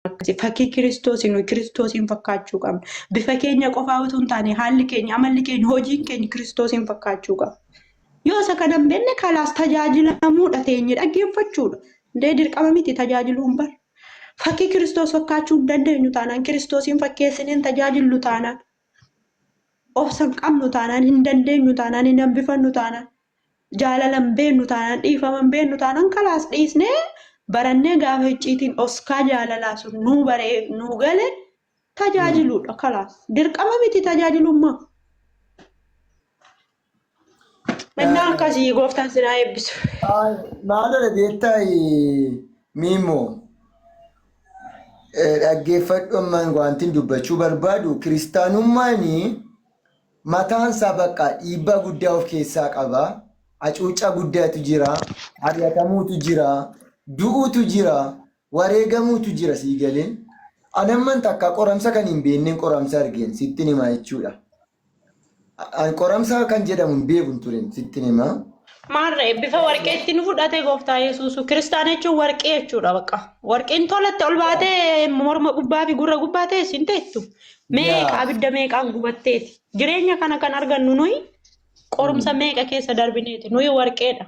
fakkii Kiristoosiin fakkaachuu qabna. Bifa keenya qofaa utuu hin taane haalli keenya, amalli keenya, hojiin keenya Kiristoosiin fakkaachuu qaba. Yoo isa kana hin beekne kalaas tajaajilamuudha teenye dhaggeeffachuudha. Ndee dirqama miti tajaajiluun bar. Fakkii Kiristoos fakkaachuu hin dandeenyu taanaan Kiristoosiin fakkeessineen tajaajillu taanaan obsa hin qabnu taanaan hin dandeenyu taanaan hin hambifannu taanaan jaalala hin beennu taanaan dhiifama hin beennu taanaan kalaas dhiisnee barannee gaafa icciitiin oskaa jaalalaa sun nuu baree nuu gale tajaajiluudha kalaas. Dirqama miti tajaajilummaa. Mannaa akkasii gooftaan sinaa eebbisu. Maaloo beektaa miimmoo dhaggeeffadhu ammaan wanti dubbachuu barbaadu kiristaanummaan mataan isaa bakka dhiibbaa guddaa of keessaa qaba. Hacuuccaa guddaatu jira, ari'atamuutu jira, du'uutu jira, wareegamuutu jira sii galeen. Anamman takka qoramsa kan hin beekneen qoramsa argeen sittin himaa jechuudha. Qoramsa kan jedhamu hin beekun turen sittin himaa. Maarree bifa warqeetti nu fudhate gooftaa Yesuus kiristaana jechuun warqee jechuudha bakka. Warqeen tolatti ol baatee morma gubbaa fi gurra gubbaa ta'e sin teettu. Meeqa abidda meeqaan gubatteeti. Jireenya kana kan argannu nuyi qorumsa meeqa keessa darbineeti. Nuyi warqeedha.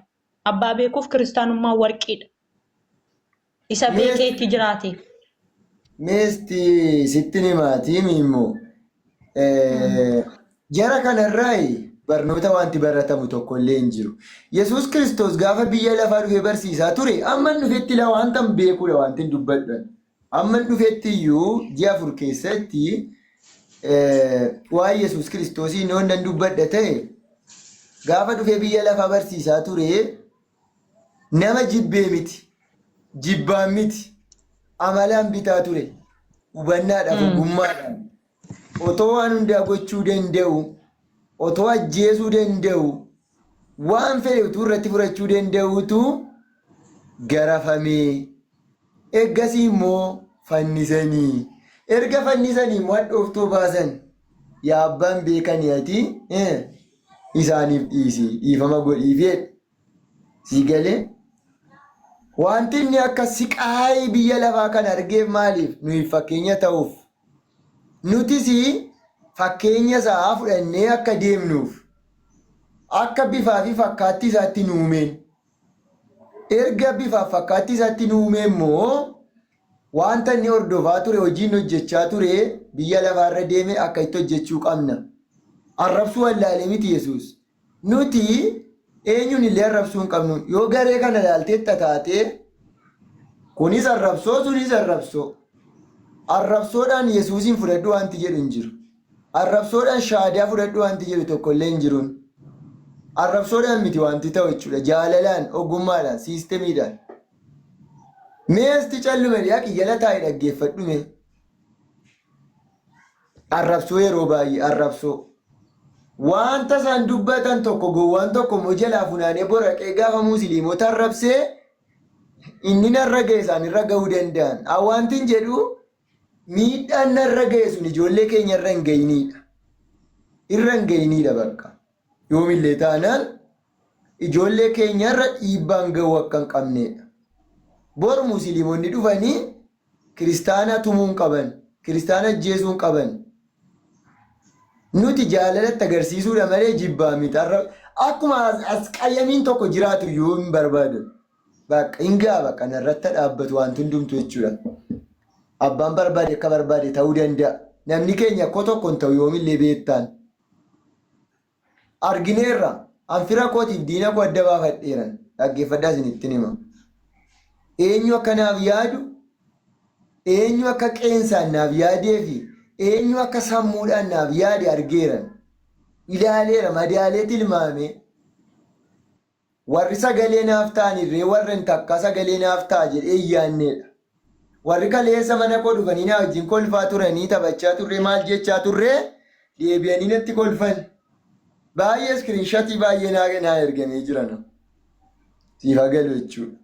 Abbaa beekuuf kiristaanummaan warqiidha. Isa beekeetti jiraate. Meesti sittin himaatii miimmoo. Jara kanarraa barnoota wanti baratamu tokko illee hin jiru. Yesuus Kiristoos gaafa biyya lafaa dhufee barsiisaa ture amman dhufetti la wanta hin beekuudha wanti hin dubbadhan. Amman dhufetti iyyuu ji'a 4 keessatti waa'ee Yesuus Kiristoosii noon dubbadha ta'e gaafa dhufee biyya lafaa barsiisaa ture nama jibbee miti, jibbaan miti, amalaan bitaa ture, hubannaadhaaf ogummaadhaan otoo waan hundaa gochuu danda'u, otoo ajjeesuu danda'u, waan fedhe utuu irratti fudhachuu danda'utu garafamee ergasii immoo fannisanii erga fannisanii immoo hadhooftoo baasan yaa abbaan beekanii ati isaaniif dhiifama godhiifedha. Sii galee wanti inni akka siqaayii biyya lafaa kan argeef maaliif nuyi fakkeenya ta'uuf nutis fakkeenya isaa fudhannee akka deemnuuf akka bifaa fi fakkaattii isaatti nuumeen erga bifaaf fakkaattii isaatti nuumeen immoo wanta inni hordofaa ture hojiin hojjechaa ture biyya lafaarra deeme akka itti hojjechuu qabna. Arrabsuu wallaalee miti Yesuus. Nuti eenyuun illee arrabsuu hin qabnu yoo garee kana ilaalteetta taate kunis arrabsoo sunis arrabsoo. Arrabsoodhaan Yesuusin fudhadhu wanti jedhu hin jiru. Arrabsoodhaan shaadaa fudhadhu wanti jedhu tokko illee hin jiruun. Arrabsoodhaan miti wanti ta'u jechuudha. Jaalalaan, ogummaadhaan, siistemiidhaan. Meesti callume dhiyaa jala taa'ee dhaggeeffadhume. Arrabsoo yeroo baay'ee arrabsoo. Wanta isaan dubbatan tokko gowwaan tokko immoo jalaa funaanee boraqee gaafa musliimota arrabsee inni narra ga'e isaan irra ga'uu danda'an. Awwaantiin jedhu miidhaan narra ga'e sun ijoollee keenya irra hin ga'iniidha. Irra hin ga'iniidha bakka. Yoomillee taanaan ijoollee keenya irra dhiibbaan ga'uu akka hin qabneedha. Bor musliimonni dhufanii kiristaana tumuu hin qaban, kiristaana ajjeesuu hin qaban. Nuti jaalalatti agarsiisuudha malee jibbaa miti. Akkuma as qayyamiin tokko jiraatu yoo hin barbaadu. Bakka hin gaaba kanarratti dhaabbatu wanti hundumtu jechuudha. Abbaan barbaade akka barbaade ta'uu danda'a. Namni keenya akkoo tokko hin ta'u yoomillee beektaan. Argineerra anfira kootiif diina koo adda baafadheeran dhaggeeffadhaa isinittiin hima. Eenyu akka naaf yaadu, eenyu akka qeensaan naaf yaadee fi eenyu akka sammuudhaan naaf yaade argeeran. Ilaaleera madaalee tilmaame. Warri sagalee naaf ta'anirree warri hin takka sagalee naaf ta'a jedhee iyyaanneedha. Warri kaleessa mana koo dhufanii na wajjin kolfaa turanii taphachaa turre maal jechaa turre deebi'anii natti kolfan. Baay'ee iskiriinshatii baay'ee naa ergamee jiran. Siif agalu jechuudha.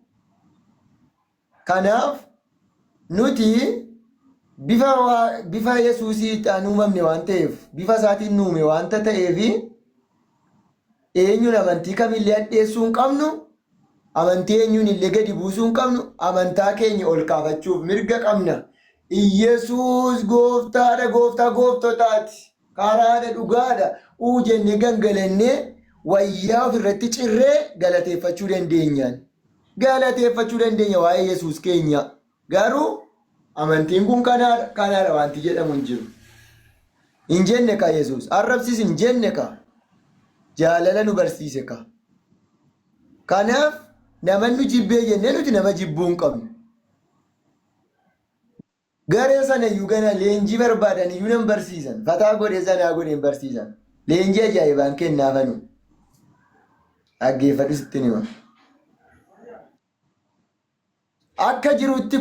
Kanaaf nuti bifa Yesuusiidhaan uumamne waan ta'eef bifa isaatiin uume waanta ta'eef eenyuun amantii kamillee addeessuu hin qabnu, amantii eenyuun illee gadi buusuu hin qabnu, amantaa keenya ol kaafachuuf mirga qabna. Iyesuus gooftaadha gooftaa gooftotaati. Karaadha dhugaadha. Jennee gangalannee wayyaa ofirratti cirree galateeffachuu dandeenyaan. Galateeffachuu dandeenya waa'ee Yesuus keenya. Garuu amantiin kun kanaadha wanti jedhamu hin jiru. Hin jenne ka Yesuus. Arrabsiis hin jenne ka. Jaalala nu barsiise ka. Kanaaf namoonni jibbee jennee nuti nama jibbuu hin qabnu. Garee sana iyyuu gana leenjii barbaadan iyyuu nan barsiisan. Fataa godhee sanaa godheen barsiisan. Leenjii ajaa'ibaan kennaafanu. Dhaggeeffadhu sitti hima. Akka jirutti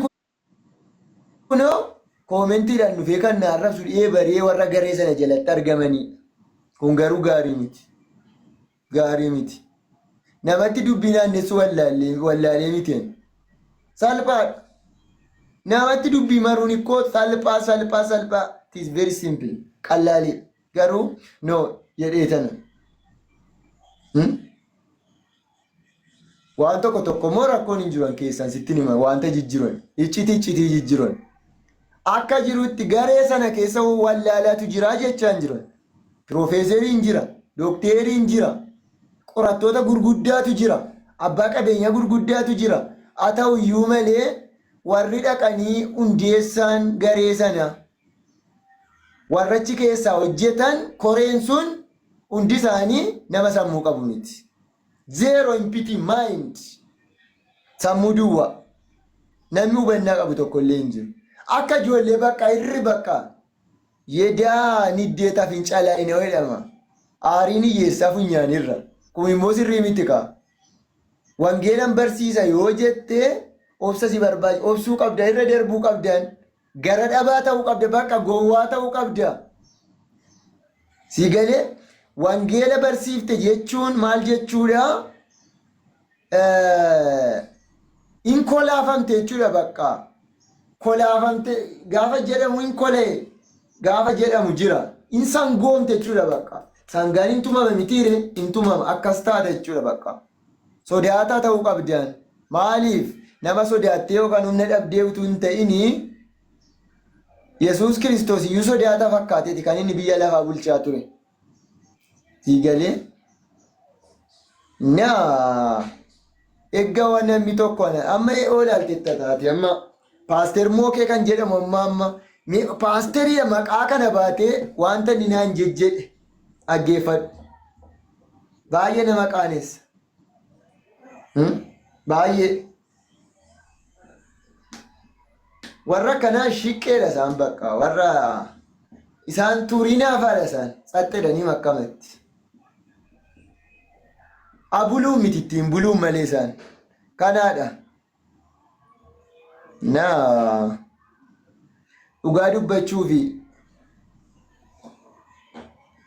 kunoo koomentiidhaan dhufee kan na arrabsu dhiyee baree warra garee sana jalatti argamanii. Kun garuu gaarii miti. Gaarii miti. Namatti dubbii naannessu wallaalee miteen. Salphaadha. Namatti dubbii maruun ikkoo salphaa. It is very simple. Qallaalee. Garuu no jedhee tana. Waan tokko immoo rakkoon hin jiran keessaan sitti hima wanta jijjiiran. Iccitii jijjiiran. Akka jirutti garee sana keessa wallaalaatu jira jechaan jiran. Piroofeeseriin jira. Dookteriin jira. Qorattoota gurguddaatu jira. Abbaa qabeenyaa gurguddaatu jira. Haa ta'u iyyuu malee warri dhaqanii hundeessaan garee sana warrachi keessaa hojjetan koreen sun hundi isaanii nama sammuu qabu miti. Zero empty mind. Sammuu duwwaa. Namni hubannaa qabu tokko illee hin jiru. Akka ijoollee bakka irri bakka yedaa niddeeta fincalaa ina jedhama. Aariin hiyyeessaa funyaanirra. Kun immoo sirrii miti kaa. Wangeelan barsiisa yoo jettee obsa si barbaachisa. Obsuu qabda irra darbuu qabdan. Gara dhabaa ta'uu qabda bakka gowwaa ta'uu qabda. Si galee wangeela barsiifte jechuun maal jechuudha? In kolaafamte jechuudha bakka. Kolaafamte gaafa jedhamu in kolee gaafa jedhamu jira. In sangoomte jechuudha bakka. Sangaan hin tumame mitiire hin tumama akkas taata jechuudha bakka. Sodaataa ta'uu qabdan. Maaliif nama sodaattee yookaan humna dhabdee utuu hin ta'ini Yesuus Kiristoos iyyuu sodaata fakkaateeti kan inni biyya lafaa bulchaa ture. Siigalee naa eeggaa waan namni tokko amma oolaalteetta taate amma paaster Mookee kan jedhamu amma paasterii maqaa kana baatee wanta inni naan jejjedhe dhaggeeffadhu. Baay'ee nama qaanessa. Baay'ee. Warra kanaa shiqqeedha isaan bakka. Warra isaan tuuriinaa faadha isaan. Xaxxedhanii makkamatti. Abuluu miti ittiin buluun malee isaan. Kanaadha. Naa dhugaa dubbachuufi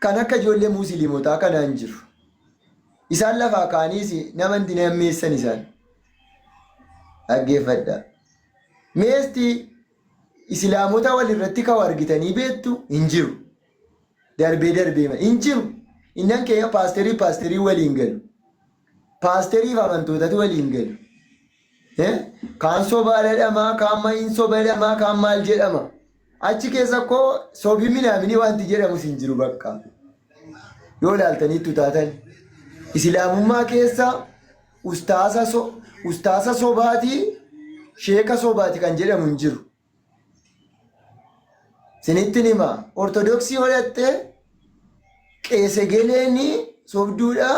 kan akka ijoollee musliimotaa kanaan jiru. Isaan lafaa kaaniis nama hin dinammeessan isaan. Dhaggeeffadha. Meesti islaamota walirratti kaw argitanii beektu hin jiru. Darbee hin jiru. Innan keenya paasterii waliin galu. Paasteriif amantootatu waliin galu. Kaan sobaa jedhama, kaan ma'iin soba jedhama, kaan maal jedhama. Achi keessa koo sobii minaamini wanti jedhamus hin jiru bakka. Yoo ilaaltaniittu taatan. Islaamummaa keessa ustaasa sobaatii sheeka sobaati kan jedhamu hin jiru. Sinittiin hima ortodoksii godhattee qeesegeleeni sobduudha.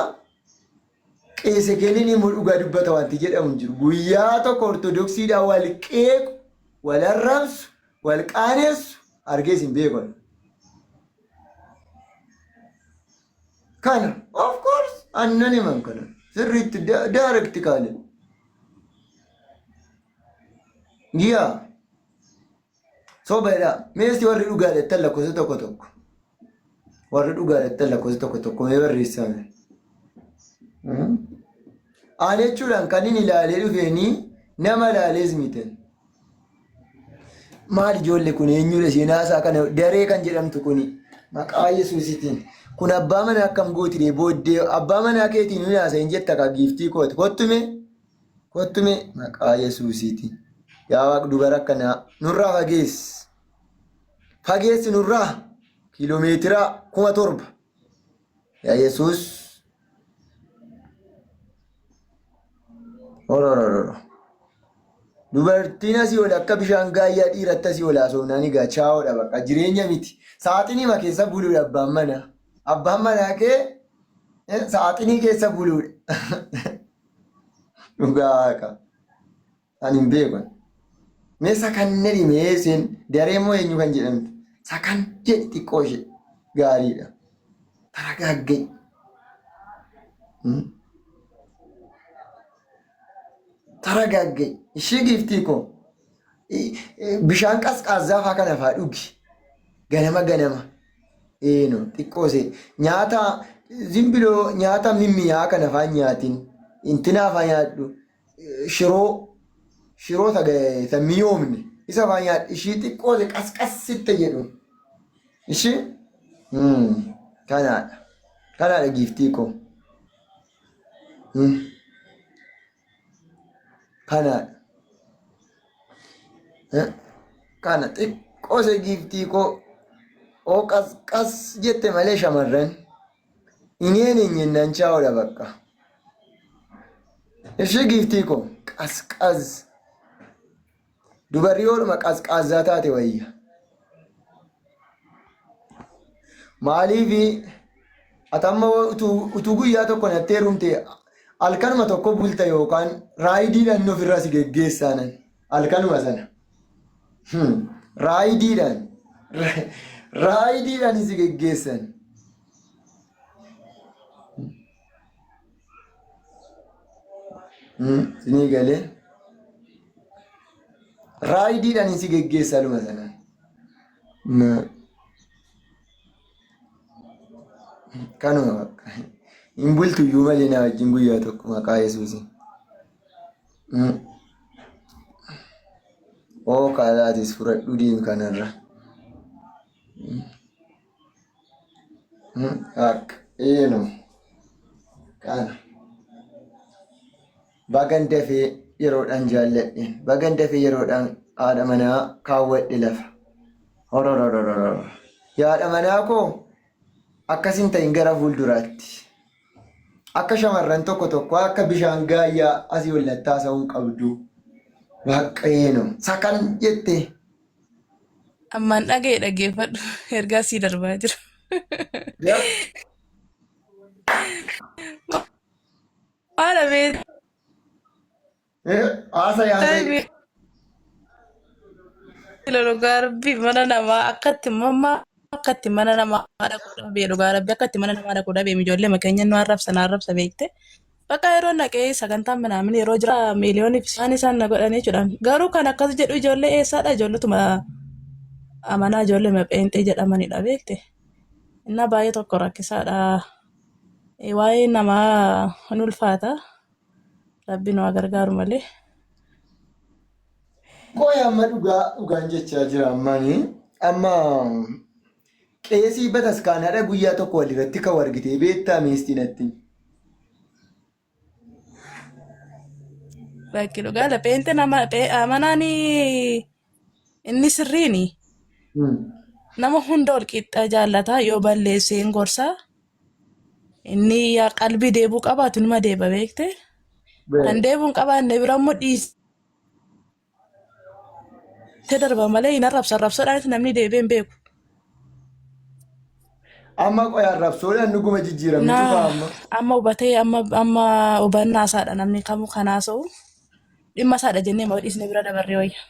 Qeesegeleeni immoo dhugaa dubbata wanti jedhamu hin jiru. Guyyaa tokko ortodoksiidhaan wal qeequ, wal arrabsu, wal qaanessu argees hin beekon. Kana of course annan himan kana sirriitti daarekti kaale. Giyaa sobaadha. Meestii warri dhugaadhattan lakkoofsa tokko. Warri dhugaadhattan lakkoofsa tokko mee barreessame. Aan jechuudhaan kan inni ilaalee dhufeenii nama ilaalees miten. Maal ijoollee kun eenyudha seenaa isaa kana daree kan jedhamtu kuni maqaa Yesuusitiin. Kun abbaa manaa akkam gootidee booddee abbaa manaa keetiin nuyi haasa'in jetta ka giiftii kooti. Kottume maqaa Yesuusitiin. Yaa Waaqa dubara akkanaa nurraa fageessi. fageessi nurraa kiiloomeetira 7,000. Yaa Yesuus. Dubartiin asii ol akka bishaan gaayyaa dhiiratti asii ol haasofnaan egaa chaa'oodha bakka jireenya miti. Saaxinii keessa buluudha abbaan manaa. Abbaan manaa kee saaxinii keessa buluudha. Dhugaa qaba. Ani hin beeku. Mee sakanne dhimee isheen daree moo eenyu kan jedhamtu? Sakan jedhi xiqqoo ishee gaariidha. Taragaagge. Taragaagge. Ishee giiftii koo bishaan qasqaasaa fa'aa kana fa'aa dhugi. Ganama ganama. Eenyu xiqqoo ishee nyaata zimbiloo nyaata mimmiyaa kana fa'aa nyaatiin. Intinaa fa'aa nyaadhu. Shiroo isa mi'oomne isa fa'aa nyaadhu. Ishii xiqqoo ishee qasqasitte jedhu. Ishii kanaadha. Kanaadha giiftii koo. Kanaadha. Kana xiqqoo ishee giiftii koo oo qas jette malee shamarran ineen eenyennaan chaa'oodha bakka. Ishee giiftii koo qas dubarrii ooluma qasqaazaa taate wayya. Maaliifi atamma utuu guyyaa tokko natti heerumte halkanuma tokko bulta yookaan raayidiidhaan ofirraa si geggeessaanan halkanuma sana. Raayidiidhaan si geggeessan. Sinii galee raayidiidhaan si geggeessa luma sana. Kanuma bakka hin bultu iyyuu malee na wajjin guyyaa tokko maqaa Yesuusiin. Oo kaalaatis fudhadhu diim kanarra. Akka eenyu kana bagan dafee yeroodhaan jaalladheen bagan dafee yeroodhaan haadha manaa kaawwadhe lafa. Yaadha manaa koo akkasin ta'in gara fuulduraatti akka shamarran tokko akka bishaan gaayyaa asii ol lattaasa'uu qabdu waaqayyoon sakan jette. Ammaan dhaggeeffadhu ergaa sii darbaa jira. Haala beektu. Haasa yaasee. Dhugaa rabbii mana namaa akkatti mana namaa dhaquu dhabee dhugaa rabbii akkatti mana namaa dhaquu dhabee ijoollee makeenya nu arrabsa beekte. Bakka yeroo naqee sagantaan manaamin yeroo jira miiliyoonii fi isaan na godhanii jechuudhaan garuu kan akkas jedhu ijoollee eessaadha ijoolletuma amanaa ijoollee mapheenxee jedhamanidha beekte. Inni baay'ee tokko rakkisaadha. Waa'ee namaa hin ulfaata. Rabbi nu gargaaru malee. Qoy amma dhugaan jechaa jira ammaanii amma qeesii bataskaanaadha guyyaa tokko walirratti kan argitee beektaa meestinatti. Bakki dhugaa lapheenxee nama amanaan inni sirriini. Nama hunda ol qixxaa jaallata yoo balleesseen gorsaa inni qalbii deebuu qabaatu nima deeba beekte. Kan deebuun qabaanne bira immoo dhiisee darba malee hin arrabsoodhaan namni deebee hin beeku. Amma qoy arrabsoodhaan dhuguma jijjiiramtu amma. Amma hubatee amma hubannaa isaadha namni kamuu kan haasa'u dhimma isaadha jennee dhiisne bira dabarree wayya.